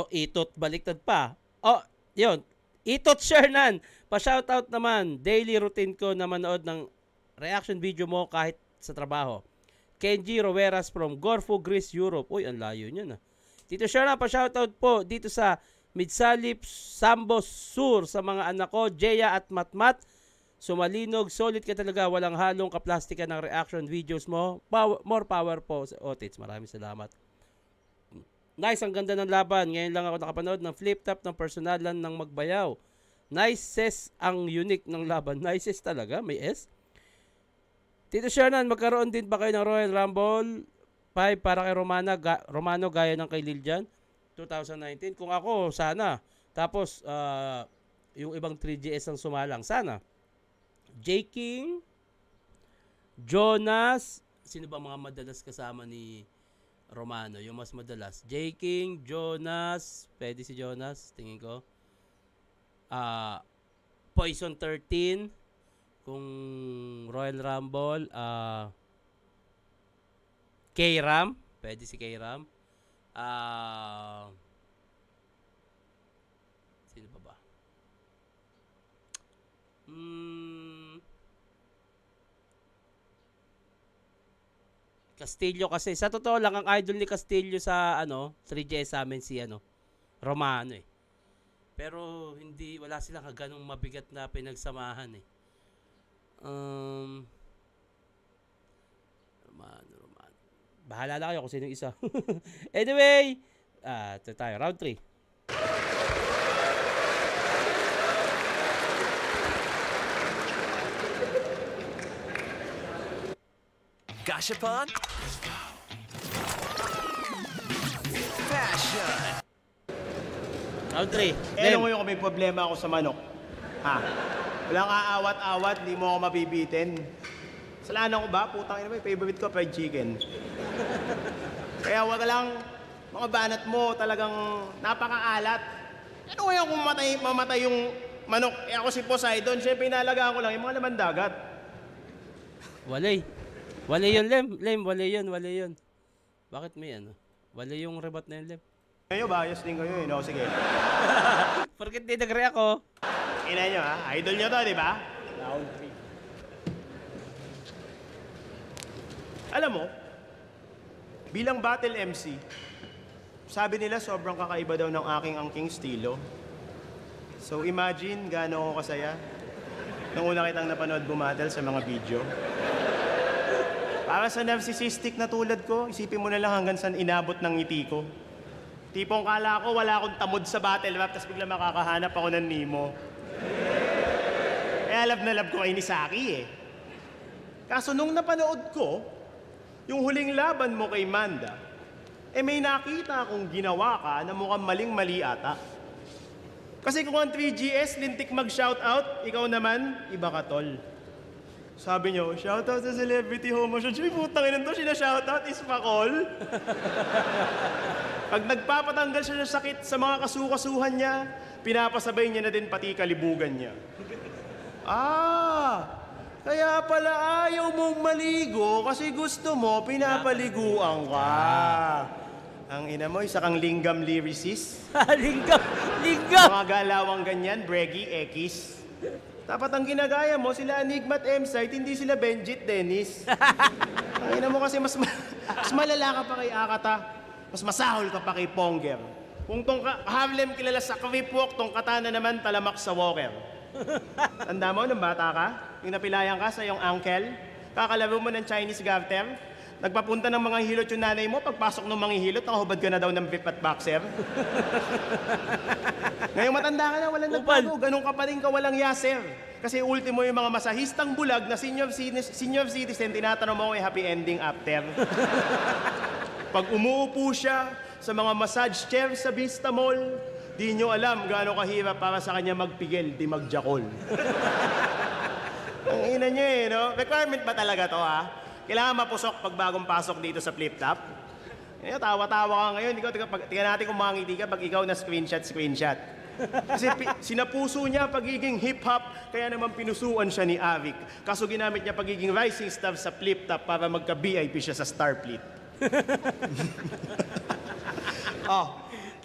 S1: Itot, baliktad pa. Yun. Itot Shernan. Pa-shoutout naman. Daily routine ko na manood ng reaction video mo kahit sa trabaho. Kenji Roweras from Gorfo, Greece, Europe. Uy, ang layo niyan ah. Tito Shernan, pa-shoutout po dito sa Midsalip, Sambo Sur sa mga anak ko, Jeya at Matmat. Sumalinog, solid ka talaga. Walang halong kaplastika ng reaction videos mo. More power po sa Otits. Maraming salamat. Nice, ang ganda ng laban. Ngayon lang ako nakapanood ng flip top ng personalan ng Magbayaw. Nices ang unique ng laban. Nices talaga, may S. Tito Shernan, magkaroon din ba kayo ng Royal Rumble 5 para kay Romano gaya ng kay Liljan 2019? Kung ako, sana. Tapos, yung ibang 3GS ang sumalang. Sana. J. King, Jonas, sino ba mga madalas kasama ni Romano? Yung mas madalas. J. King, Jonas, pwede si Jonas, tingin ko. Poison 13, kung Royal Rumble, K-Ram, pwede si K-Ram. Sino pa ba? Castillo kasi. Sa totoo lang, ang idol ni Castillo sa 3GS sa amin si Romano eh. Pero wala silang ganong mabigat na pinagsamahan eh. Romano. Bahala na kayo kung sino yung isa. Anyway, ito tayo. Round 3.
S7: Gashapon? Fashion!
S1: Round 3.
S3: Alam mo yung may problema ako sa manok. Walang aawat-awat, hindi mo ako mabibitin. Kasalanan ko ba? Putang ina mo, yung favorite ko, fried chicken. Kaya wag lang, mga banat mo talagang napakaalat. Ano kaya kung mamatay yung manok? Ako si Poseidon, syempre inalagaan ko lang yung mga laman dagat.
S1: Walay. Walay yun, Lem. Walay yun. Bakit may Walay yung rebat na yun, Lem.
S3: Kayo, bias din kayo eh, no? Sige.
S1: Porket di nag-react ako.
S3: Ina nyo idol nyo to, di ba? Round 3. Alam mo, bilang battle MC, sabi nila sobrang kakaiba daw ng aking angking estilo. So imagine gaano ako kasaya nung una kitang napanood bumatel sa mga video. Para sa narcissistic na tulad ko, isipin mo na lang hanggang saan inabot ng ngiti ko. Tipong kala ko wala akong tamod sa battle rap, tapos bigla makakahanap ako ng Nemo. Kaya love na love ko kay Nisaki eh. Kaso nung napanood ko, yung huling laban mo kay Manda, may nakita akong ginawa ka na mukhang maling-mali ata. Kasi kung ang 3GS, lintik mag-shoutout, ikaw naman, iba ka tol. Sabi nyo, shoutout sa celebrity homo siya. Uy, putang ina to, sina-shoutout is Macol. Pag nagpapatanggal siya ng sakit sa mga kasukasuhan niya, pinapasabay niya na din pati kalibugan niya. Kaya pala ayaw mong maligo kasi gusto mo pinapaliguan ka. Ang ina mo, isa kang linggam lyricist.
S1: Linggam!
S3: Mga galawang ganyan, Breggy, Ekis. Dapat ang ginagaya mo, sila Enigma at M-Site, hindi sila Benjit, Dennis. Ang ina mo kasi mas malala ka pa kay Akata, mas masahol ka pa kay Ponger. Kung Harlem kilala sa Crip Walk, tong Katana naman talamak sa Walker. Tanda mo, nung bata ka, yung napilayan ka sa iyong uncle, kakalaro mo ng Chinese garter, Nagpapunta ng mga hilot yung nanay mo, pagpasok ng mga hilot, nakahubad ka na daw ng VIP at boxer. Ngayon matanda ka na, walang nagbago. Ganun ka pa rin ka, walang yaser. Kasi ultimo yung mga masahistang bulag na senior citizen, tinatanong mo, happy ending after. Pag umuupo siya sa mga massage chair sa Vista Mall, di nyo alam gaano kahirap para sa kanya magpigil, di magjakol. Ang ina nyo no? Requirement ba talaga to, ha? Kailangan mapusok pag bagong pasok dito sa flip top. Tawa-tawa ka ngayon. Tingnan natin kung makangiti ka pag ikaw na screenshot. Kasi sinapuso niya pagiging hip-hop, kaya naman pinusuan siya ni Avic. Kaso ginamit niya pagiging rising star sa flip top para magka-VIP siya sa Starfleet.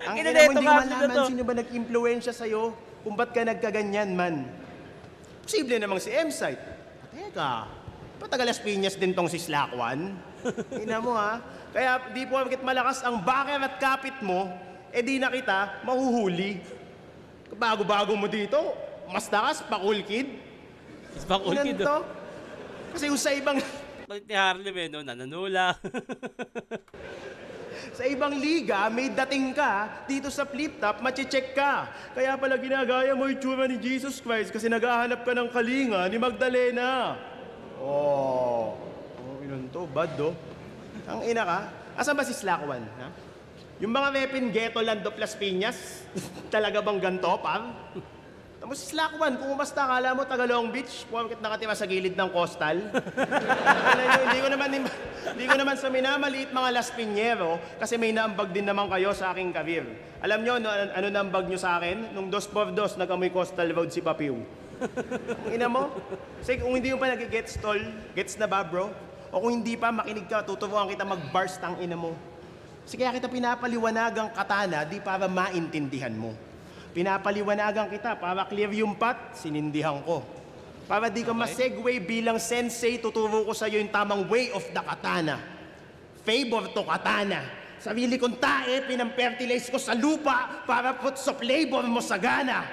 S3: Ang ina mo, hindi ko malaman sino ba nag-impluensya sa'yo kung ba't ka nagkaganyan man. Posible namang si M-Site. Teka, patagal Las Piñas din tong si Slakwan. Ina mo ha. Kaya di po bakit malakas ang baker at kapit mo, di na kita mahuhuli. Bago-bago mo dito, mas takas, pakul kid.
S1: Is pakul kid.
S3: Kasi yung sa ibang...
S1: Bakit ni Harlem no? Nananula.
S3: Sa ibang liga, may dating ka, dito sa flip top, mache-check ka. Kaya pala ginagaya mo yung tsura ni Jesus Christ kasi naghahanap ka ng kalinga ni Magdalena. Ilan to, bad do. Ang ina ka, asan ba si Slakwan? Ha? Yung mga weapon ghetto land of Las Piñas, talaga bang ganto, par? Tapos si Slakwan, kung umasta, kala mo taga Long Beach, bakit nakatira sa gilid ng coastal? Hindi ko naman sa minamaliit mga Las Piñero, kasi may naambag din naman kayo sa aking career. Alam nyo, ano naambag nyo sa akin? Nung 2x2, nag-amoy coastal road si Papiw. Ina mo? Kasi kung hindi mo pa nag-gets, tol, gets na ba, bro? O kung hindi pa, makinig ka, tuturuan kita mag-bars tang ina mo. Kasi kaya kita pinapaliwanagang katana, di para maintindihan mo. Pinapaliwanagan kita para clear yung path, sinindihan ko. Para di ka ma-segue bilang sensei, tuturo ko sa'yo yung tamang way of the katana. Favor to katana. Sarili kong tae, pinampertilize ko sa lupa para put sa flavor mo sa gana.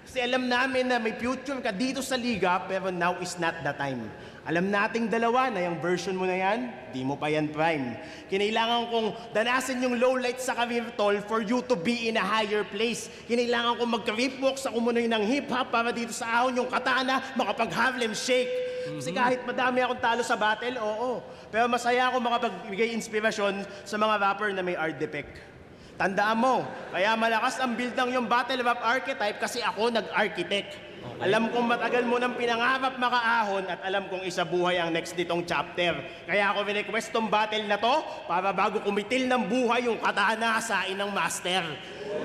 S3: Kasi alam namin na may future ka dito sa liga, pero now is not the time. Alam nating dalawa na yung version mo na yan, di mo pa yan prime. Kinailangan kong danasin yung low light sa career tol for you to be in a higher place. Kinailangan kong magka-ripwalk sa kumunoy ng hip-hop para dito sa ahon yung katana makapag-Harlem Shake. Kasi kahit madami akong talo sa battle, oo. Pero masaya ako makapagbigay inspirasyon sa mga rapper na may art defect. Tandaan mo, kaya malakas ang build ng yung battle rap archetype kasi ako nag-architect. Okay. Alam kong matagal mo nang pinangarap makaahon at alam kong isabuhay ang next nitong chapter. Kaya ako request tong battle na to para bago kumitil ng buhay yung katana sa inang master.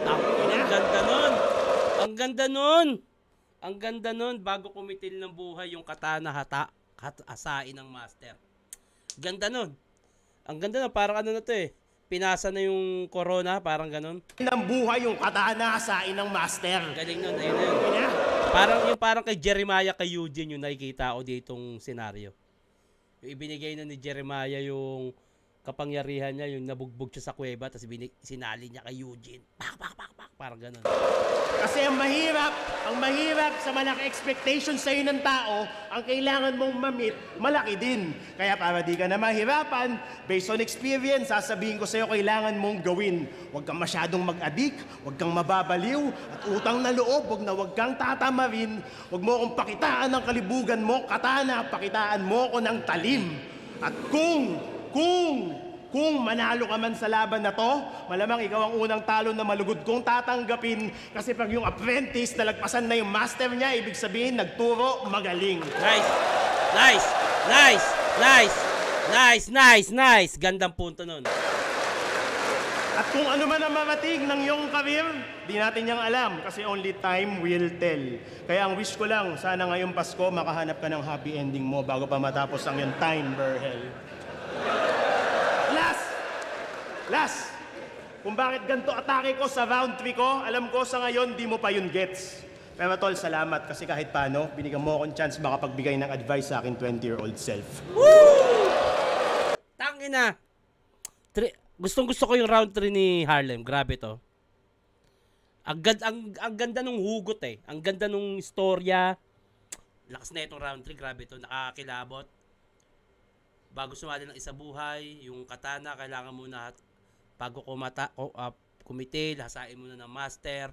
S1: Ang ganda nun! Ang ganda nun! Ang ganda nun bago kumitil ng buhay yung katana asain ng master. Ganda nun. Ang ganda nun, parang ano na to eh. Pinasa na yung corona, parang ganun.
S3: Ng buhay yung katana sa inang master.
S1: Galing nun, ayun na yun. Parang kay Jeremiah, kay Eugene yung nakikita ko ditong senaryo. Yung ibinigay na ni Jeremiah yung kapangyarihan niya, yung nabugbog siya sa kuweba, tapos sinali niya kay Eugene. Pak, parang ganun.
S3: Kasi ang mahirap sa malaki expectation sa'yo ng tao, ang kailangan mong mamit, malaki din. Kaya para di ka na mahirapan, based on experience, sasabihin ko sa'yo kailangan mong gawin. Huwag kang masyadong mag-adik, huwag kang mababaliw, at utang na loob, huwag kang tatamarin, huwag mo akong pakitaan ng kalibugan mo, katana, pakitaan mo ko ng talim. At kung manalo ka man sa laban na to, malamang ikaw ang unang talo na malugod kong tatanggapin kasi pag yung apprentice nalagpasan na yung master niya, ibig sabihin nagturo magaling.
S1: Nice. Gandang punto nun.
S3: At kung ano man ang marating ng iyong career, di natin niyang alam kasi only time will tell. Kaya ang wish ko lang, sana ngayong Pasko makahanap ka ng happy ending mo bago pa matapos ang iyong time, Berhel. Last, kung bakit ganito atake ko sa round 3 ko, alam ko sa ngayon di mo pa yun gets. Pero tol, salamat kasi kahit paano, binigyan mo akong chance makapagbigay ng advice sa akin 20-year-old self.
S1: Woo! Tangina! Gustong-gusto ko yung round 3 ni Harlem. Grabe to. Ang ganda nung hugot eh. Ang ganda nung istorya. Lakas na itong round 3. Grabe to. Nakakilabot. bago sumali ng isa buhay, yung katana, kailangan muna bago kumitil, hasain muna ng master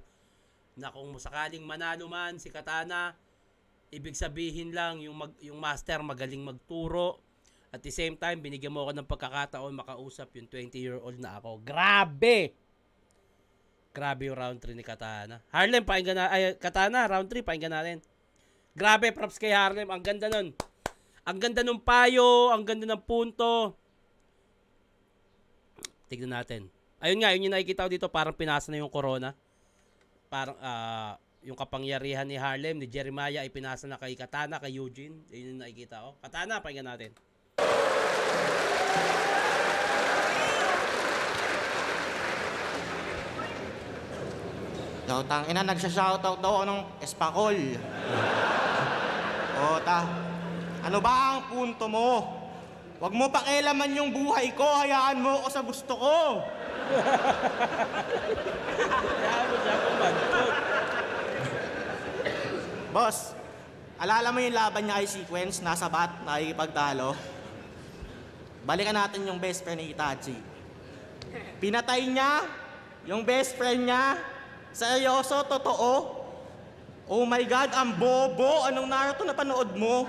S1: na kung sakaling manalo man si katana, ibig sabihin lang yung master magaling magturo. At the same time, binigyan mo ako ng pagkakataon makausap yung 20-year-old na ako. Grabe! Grabe yung round 3 ni Katana. Harlem, Katana, round 3, pakinggan natin. Grabe, props kay Harlem. Ang ganda nun. Ang ganda ng payo, ang ganda ng punto. Tignan natin. Ayun nga, yun yung nakikita ko dito, parang pinasa na yung corona. Parang, yung kapangyarihan ni Harlem, ni Jeremiah, ay pinasa na kay Katana, kay Eugene. Yun yung nakikita ko. Katana, pakinggan natin.
S4: Daw, tangina, nagsha-shoutout daw ako ng espakol. O, ano ba ang punto mo? Huwag mo pakialaman yung buhay ko, hayaan mo ako sa gusto ko. Boss, alala mo yung laban niya kay Sequence, nasa bat, nakikipagtalo? Balikan natin yung best friend ni Itachi. Pinatay niya yung best friend niya. Seryoso, totoo? Oh my God, ang bobo! Anong Naruto na panood mo?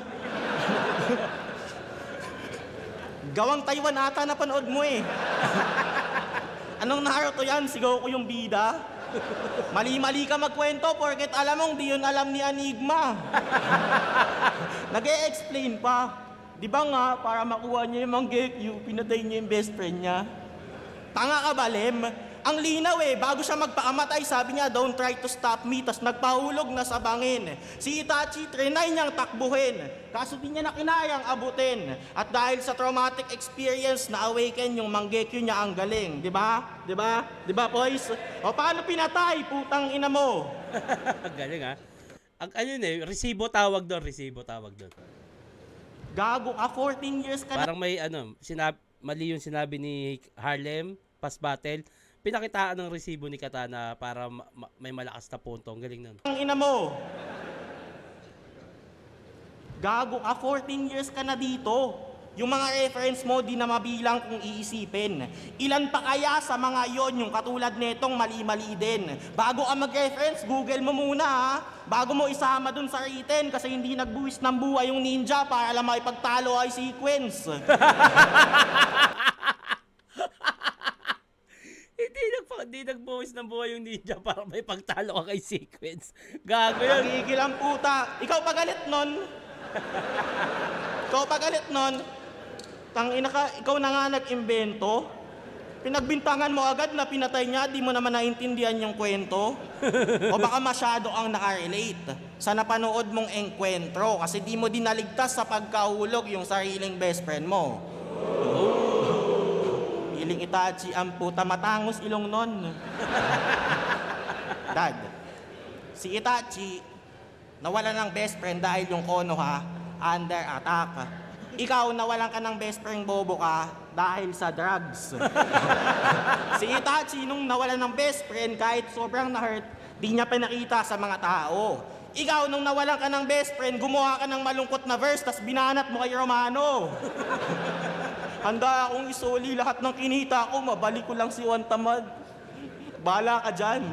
S4: Gawang Taiwan ata na panood mo eh. Anong Naruto yan? Sigaw ko yung bida? Mali-mali ka magkwento porket alam mong di yun alam ni Enigma. Nag-e-explain pa. Di ba nga, para makuha niya yung Mangekyou, pinatay niya yung best friend niya? Tanga ka ba, Lem? Ang linaw eh, bago siya magpakamatay, sabi niya, don't try to stop me, tas nagpahulog na sa bangin. Si Itachi, trinay niyang takbuhin, kaso di niya na kinayang abutin. At dahil sa traumatic experience, na-awaken yung Mangekyou niya ang galing. Di ba? Di ba? Di ba, boys? O paano pinatay, putang ina mo?
S1: Galing ha? Ano resibo tawag doon,
S4: Gago ka, 14 years ka na.
S1: Parang may mali yung sinabi ni Harlem, past battle. Pinakitaan ng resibo ni Katana para may malakas na punto. Ang galing nun.
S4: Ang ina mo. Gago ka, 14 years ka na dito. Yung mga reference mo, di na mabilang kung iisipin. Ilan pa kaya sa mga yon yung katulad netong mali-mali din? Bago ka mag-reference, Google mo muna ha. Bago mo isama dun sa written kasi hindi nagbuwis ng buhay yung ninja para lang makipagtalo ay Sequence.
S1: Hindi nagbuwis ng buhay yung ninja para may pagtalo ka kay Sequence. Gago yun.
S4: Nagigil ang puta. Ikaw pagalit nun. Tangina ka, ikaw na nga nag-imbento. Pinagbintangan mo agad na pinatay niya, di mo naman naintindihan yung kwento. O baka masyado ang nakarelate sa napanood mong engkwentro kasi di mo dinaligtas sa pagkahulog yung sariling best friend mo. Iling Itachi ang puta, matangos ilong nun. Dad, si Itachi nawalan ng best friend dahil yung Konoha under attack. Ikaw nawalan ka ng best friend bobo ka dahil sa drugs. Si Itachi nung nawalan ng best friend kahit sobrang na-hurt, di niya pinakita sa mga tao. Ikaw nung nawalan ka ng best friend, gumawa ka ng malungkot na verse tas binanat mo kay Romano. Handa akong isoli lahat ng kinita ko, mabalik ko lang si Juan Tamad. Bala ka dyan.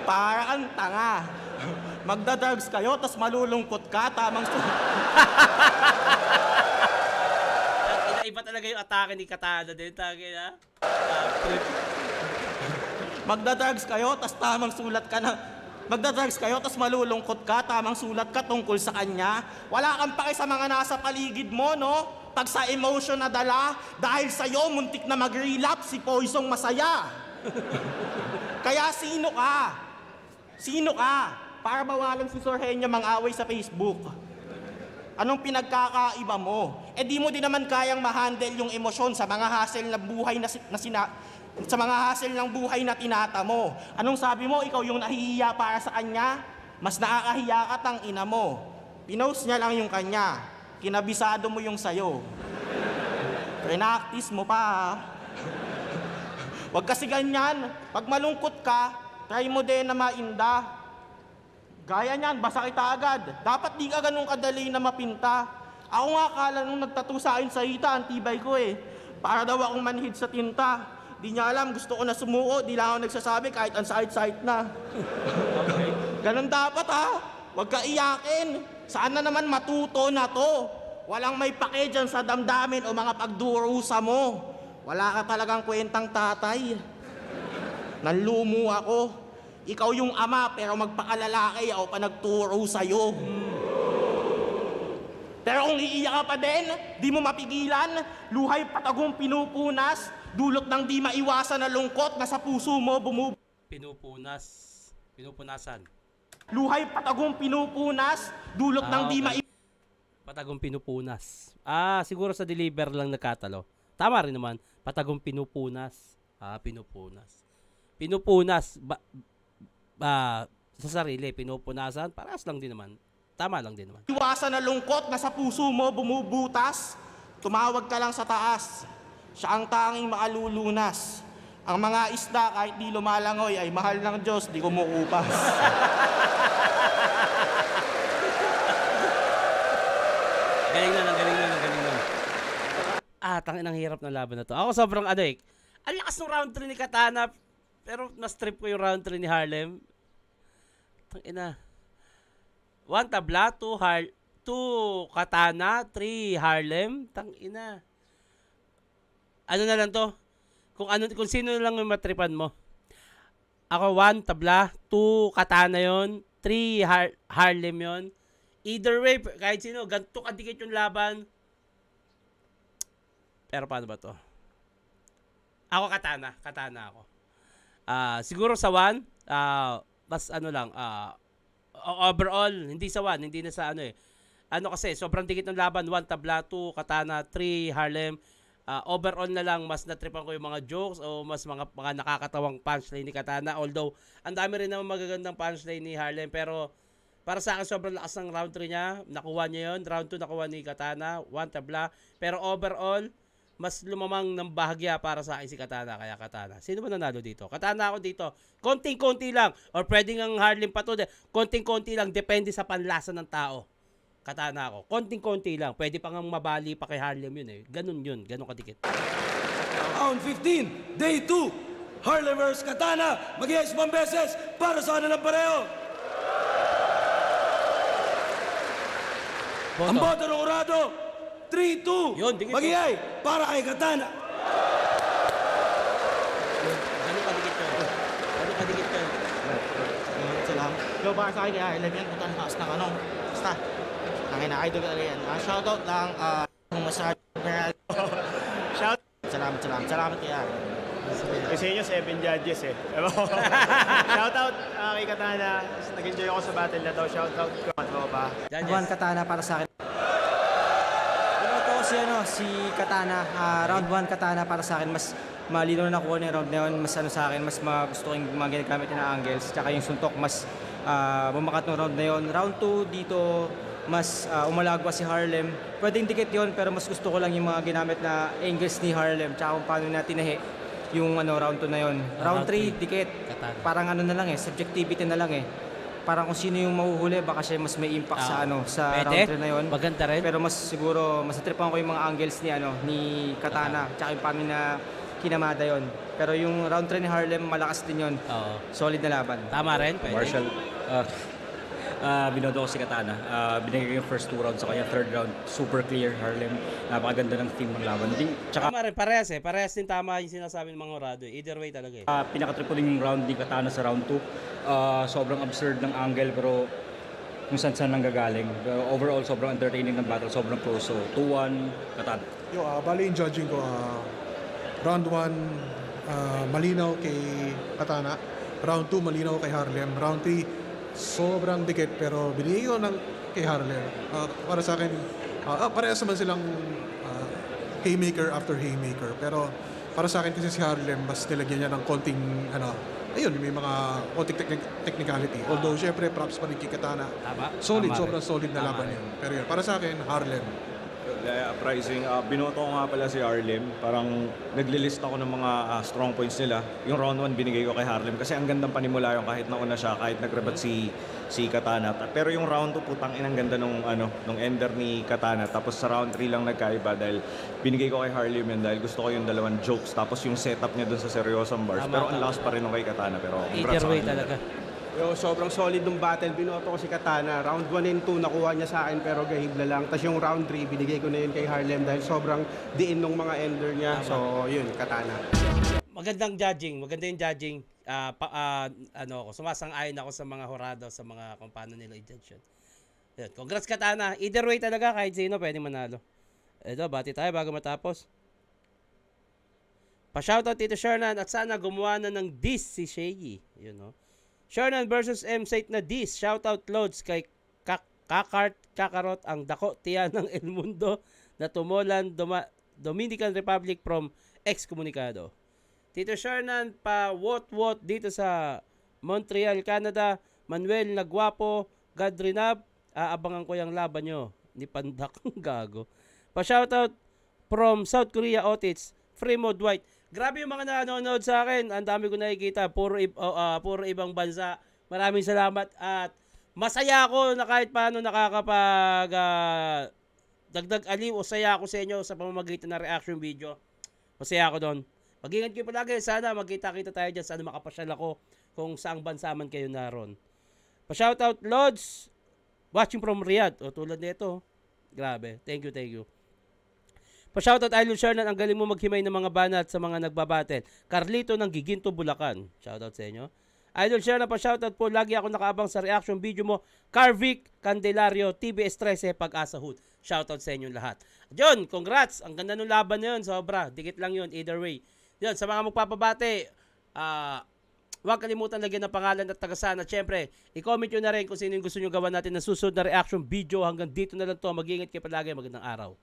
S4: Para kang tanga. Magda-drugs kayo, tas malulungkot ka, tamang
S1: Iba talaga yung atake ni Katana din.
S4: Magda-drugs kayo, tas tamang sulat ka na. Magda-drugs kayo, tas malulungkot ka, tamang sulat ka tungkol sa kanya. Wala kang pake sa mga nasa paligid mo, no? Pag sa emotion na dala, dahil sa'yo, muntik na mag-relapse si Poisong masaya. Kaya sino ka? Sino ka? Para bawalan si Sorhenya mang-away sa Facebook. Anong pinagkakaiba mo? Eh di mo din naman kayang ma-handle yung emosyon sa mga hassle na buhay sa mga hassle ng buhay na tinata mo. Anong sabi mo? Ikaw yung nahihiya para sa kanya? Mas nakakahiya ka tang ina mo. Pinost niya lang yung kanya. Kinabisado mo yung sayo. Practice mo pa ha. Huwag kasi ganyan. Pag malungkot ka, try mo din na mainda. Gaya niyan, basa kita agad. Dapat di ka ganun kadali na mapinta. Ako nga akala nung nagtattoo sa akin sa hita, ang tibay ko eh. Para daw akong manhid sa tinta. Di niya alam, gusto ko na sumuko, di lang ako nagsasabi kahit ang sait-sait na. Ganun dapat ha. Huwag ka iyakin. Saan na naman matuto na to? Walang may pake dyan sa damdamin o mga pagdurusa mo. Wala ka talagang kwentang tatay. Nanlumo ako. Ikaw yung ama pero magpakalalaki ako pa nagturo sa'yo. Pero kung iiyak ka pa din, di mo mapigilan, luhay patagong pinupunas, dulot ng di maiwasan na lungkot na sa puso mo
S1: Pinupunasan.
S4: Luhay patagong pinupunas, dulot ng di
S1: Okay. Patagong pinupunas. Siguro sa deliver lang nagkatalo. Tama rin naman. Patagong pinupunas. Pinupunas. Pinupunas. Sa sarili, pinupunasan. Parehas lang din naman. Tama lang din naman.
S4: Iwasan na lungkot na sa puso mo bumubutas, tumawag ka lang sa taas. Siya ang tanging makalulunas. Ang mga isda kahit di lumalangoy ay mahal ng Diyos, di kumukupas.
S1: Galing na. Tangin ang hirap ng laban na to. Ako sobrang ang lakas ng round 3 ni Katana, pero na-strip ko yung round 3 ni Harlem. Tangina. 1 tabla, 2 Katana, 3 Harlem. Tangina. Ano na lang to? Kung sino lang yung matripan mo. Ako 1 tabla, 2 Katana yon, 3 Harlem yon. Either way, kahit sino, ganito kadikit yung laban. Pero paano ba to? Ako Katana ako. Siguro sa 1, mas overall, hindi sa 1, hindi na sa kasi, sobrang dikit ng laban, 1 tabla, 2 Katana, 3 Harlem. Overall na lang, mas natripan ko yung mga jokes o mas mga nakakatawang punchline ni Katana. Although, ang dami rin naman magagandang punchline ni Harlem. Pero, para sa akin, sobrang lakas ng round 3 niya. Nakuha niya yun. Round 2 nakuha ni Katana, 1 tabla. Pero overall, mas lumamang ng bahagya para sa akin si Katana. Kaya Katana. Sino ba nanalo dito? Katana ako dito. Konting-konti lang. Or pwedeng ang Harlem pa to. Konting-konti lang. Depende sa panlasa ng tao. Katana ako. Konting-konti lang. Pwede pa nga mabali pa kay Harlem yun eh. Ganun kadikit.
S2: Round 15, Day 2. Harlem vs. Katana. Mag-iayos 1 beses para sa ano ng pareho. Ang boto ng urado, 3-2.
S1: Yun, dikit.
S2: Mag-iay para kay Katana.
S1: Ganun kadikit yun.
S4: Salamat. Go para sa akin kaya 11 yan, punta na taas ng basta. Ang ina-idol talaga yan. Shoutout lang kung masabi. Salamat kaya.
S3: Kasi inyo 7 judges eh. Shoutout kay Katana. Nag-enjoy ako sa battle na to. Shoutout ko. Ano ba?
S8: Round Katana para sa akin. Si Katana, round 1 Katana para sa akin, mas malino na nakuha yung round na yun, mas sa akin, mas gusto ko yung mga ginagamit na angles, tsaka yung suntok, mas bumakat ng round na yun. Round 2 dito, mas umalagwa si Harlem. Pwedeng dikit yun, pero mas gusto ko lang yung mga ginamit na angles ni Harlem, tsaka kung paano na tinahi yung round 2 na yun. Round 3, dikit. Katana. Parang na lang subjectivity na lang Parang kung sino yung mahuhuli, baka siya mas may impact sa round 3 na yun.
S1: Maganda rin.
S8: Pero mas siguro, mas natripan ko yung mga angles ni Katana, tsaka yung paano na kinamada yon. Pero yung round 3 ni Harlem, malakas din yun. Solid na laban.
S1: Tama rin, pwede.
S9: Marshall, binodo ko si Katana. Binigay ko yung first 2 rounds sa kanya. Third round, super clear. Harlem, napakaganda ng team ng laban. Tsaka,
S1: Tama rin, parehas Parehas din tama yung sinasabi ng mga orado. Either way talaga
S9: pinakatrip ko din yung round ni Katana sa round 2. Sobrang absurd ng angle, pero kung saan nanggagaling. Pero overall, sobrang entertaining ng battle. Sobrang close. So, 2-1, Katana.
S10: Bali yung judging ko, round 1, malinaw kay Katana. Round 2, malinaw kay Harlem. Round 3, sobrang dikit pero binigay ko kay Harlem. Para sa akin, parehas naman silang haymaker after haymaker. Pero para sa akin kasi si Harlem, mas nilagyan niya ng konting, may mga konting technicality. Although, syempre, props pa rin kay Katana.
S1: Tama.
S10: Solid,
S1: Tama
S10: sobrang solid na
S1: Tama
S10: laban
S1: rin.
S10: yun. Pero yun, para sa akin, Harlem.
S11: Uprising, binoto ko nga pala si Harlem. Parang naglilist ako ng mga strong points nila. Yung round 1 binigay ko kay Harlem kasi ang gandang panimula yung kahit nauna siya, kahit nagrebat si Katana. Pero yung round 2 putang inang ganda nung ender ni Katana. Tapos sa round 3 lang nagkaiba dahil binigay ko kay Harlem yun dahil gusto ko yung dalawang jokes. Tapos yung setup niya dun sa seryosong bars. Pero ang lakas pa rin nung kay Katana. Pero congrats
S1: Either
S11: sa
S1: way
S11: kanila.
S1: talaga.
S12: Yo, sobrang solid ng battle. Binoto ko si Katana. Round 1 and 2 nakuha niya sa akin pero gahibla lang. Tapos yung round 3 binigay ko na yun kay Harlem dahil sobrang diin nung mga ender niya. So yun, Katana.
S1: Magandang judging. Maganda yung judging. Sumasang-ayon ako sa mga horado, sa mga kung paano nila i-judge yun. Yun. Congrats Katana. Either way talaga, kahit sino pwede manalo. Ito, bati tayo bago matapos. Pa-shoutout Tito Shernan at sana gumawa na ng diss si Shaggy. Yun, no? Shernan versus M-Site na diss. Shoutout loads kay Kakarot ang dako tiyan ng El Mundo na tumulan Dominican Republic from ex-komunikado. Tito Shernan pa wot dito sa Montreal, Canada. Manuel Nagwapo, Gadrinab, aabangan ko yung laban nyo. Ni Pandak gago. Pa shoutout from South Korea Otits, Fremont White. Grabe yung mga nanonood sa akin. Ang dami ko nakikita. Puro ibang bansa. Maraming salamat at masaya ako na kahit paano nakakapag dagdag aliw o saya ako sa inyo sa pamamagitan ng reaction video. Masaya ako doon. Mag-ingat kayo palagi. Sana magkita-kita tayo dyan. Sana makapasyal ako kung saang bansa man kayo naroon. Pa-shoutout Lods watching from Riyadh. O tulad nito. Grabe. Thank you. Pa-shoutout Idol Shernan, ang galing mo maghimay ng mga banat sa mga nagbabattle. Carlito ng Giginto, Bulacan. Shoutout sa inyo. Idol Shernan, pa-shoutout po. Lagi ako nakaabang sa reaction video mo. Carvic Candelario, TBS 13, Pag-asa Hood. Shoutout sa inyo lahat. John, congrats. Ang ganda ng laban na yun. Sobra. Dikit lang yun. Either way. Yun, sa mga magpapabate, huwag kalimutan lagyan ng pangalan at tagasan. At syempre, i-comment nyo na rin kung sino yung gusto nyo gawa natin na susunod na reaction video. Hanggang dito na lang to. Mag-ingat kayo palagi. Magandang araw.